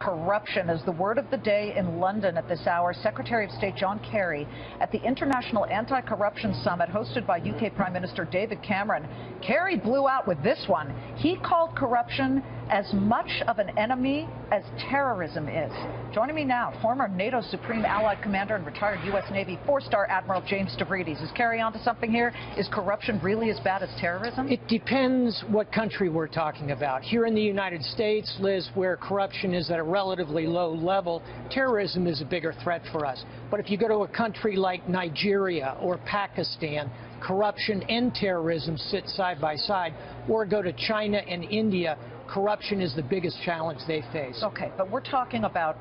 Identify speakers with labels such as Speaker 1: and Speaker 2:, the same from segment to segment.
Speaker 1: Corruption is the word of the day in London at this hour. Secretary of State John Kerry at the International Anti-Corruption Summit hosted by UK Prime Minister David Cameron. Kerry blew out with this one. He called corruption as much of an enemy as terrorism is. Joining me now, former NATO Supreme Allied Commander and retired U.S. Navy four-star Admiral James Stavridis. Is Kerry onto something here? Is corruption really as bad as terrorism?
Speaker 2: It depends what country we're talking about. Here in the United States, Liz, where corruption is at a relatively low level, terrorism is a bigger threat for us. But if you go to a country like Nigeria or Pakistan, corruption and terrorism sit side by side. Or go to China and India, corruption is the biggest challenge they face.
Speaker 1: Okay, but we're talking about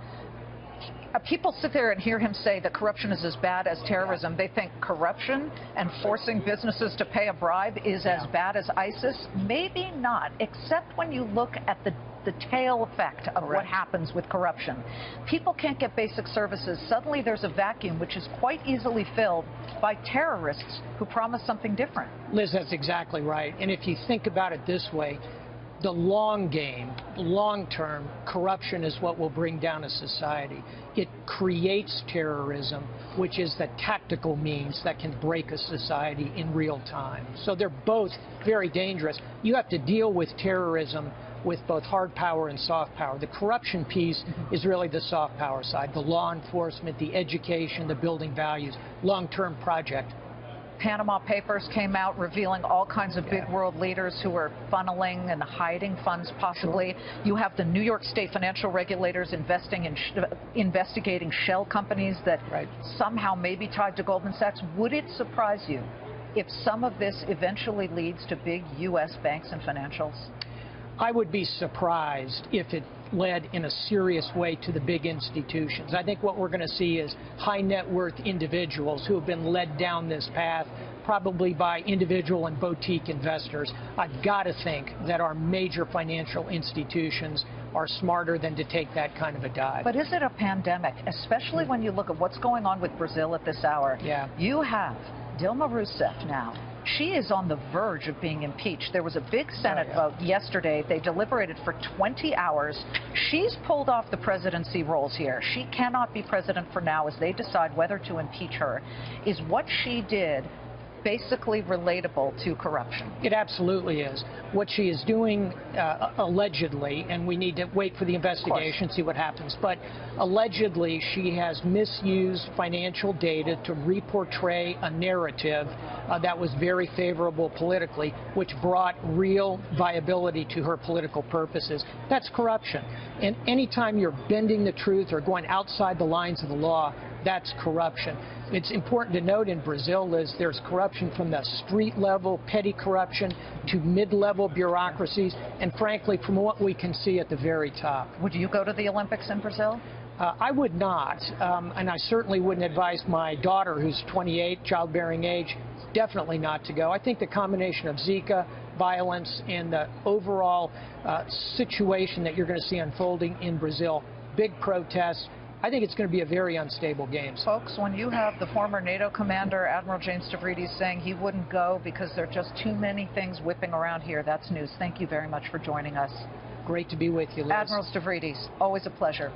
Speaker 1: people sit there and hear him say that corruption is as bad as terrorism. They think corruption and forcing businesses to pay a bribe is as bad as ISIS. Maybe not, except when you look at the tail effect of what happens with corruption. People can't get basic services. Suddenly there's a vacuum which is quite easily filled by terrorists who promise something different.
Speaker 2: Liz, that's exactly right. And if you think about it this way, the long game, long-term, corruption is what will bring down a society. It creates terrorism, which is the tactical means that can break a society in real time. So they're both very dangerous. You have to deal with terrorism with both hard power and soft power. The corruption piece is really the soft power side, the law enforcement, the education, the building values, long-term project.
Speaker 1: Panama Papers came out revealing all kinds of big world leaders who are funneling and hiding funds possibly. You have the New York State financial regulators investigating shell companies that somehow may be tied to Goldman Sachs. Would it surprise you if some of this eventually leads to big U.S. banks and financials?
Speaker 2: I would be surprised if it led in a serious way to the big institutions. I think what we're going to see is high net worth individuals who have been led down this path, probably by individual and boutique investors. I've got to think that our major financial institutions are smarter than to take that kind of a dive.
Speaker 1: But is it a pandemic, especially when you look at what's going on with Brazil at this hour?
Speaker 2: Yeah.
Speaker 1: You have Dilma Rousseff now. She is on the verge of being impeached. There was a big Senate vote yesterday. They deliberated for 20 hours. She's pulled off the presidency roles here. She cannot be president for now as they decide whether to impeach her. Is what she did basically relatable to corruption?
Speaker 2: It absolutely is. What she is doing, allegedly, and we need to wait for the investigation, see what happens, but allegedly she has misused financial data to reportray a narrative that was very favorable politically, which brought real viability to her political purposes. That's corruption. And anytime you're bending the truth or going outside the lines of the law, that's corruption. It's important to note in Brazil, Liz, there's corruption from the street level, petty corruption, to mid-level bureaucracies, and frankly, from what we can see at the very top.
Speaker 1: Would you go to the Olympics in Brazil?
Speaker 2: I would not, and I certainly wouldn't advise my daughter, who's 28, childbearing age, definitely not to go. I think the combination of Zika, violence, and the overall situation that you're going to see unfolding in Brazil, big protests, I think it's going to be a very unstable game.
Speaker 1: Folks, when you have the former NATO commander, Admiral James Stavridis, saying he wouldn't go because there are just too many things whipping around here, that's news. Thank you very much for joining us.
Speaker 2: Great to be with you, Liz.
Speaker 1: Admiral Stavridis, always a pleasure.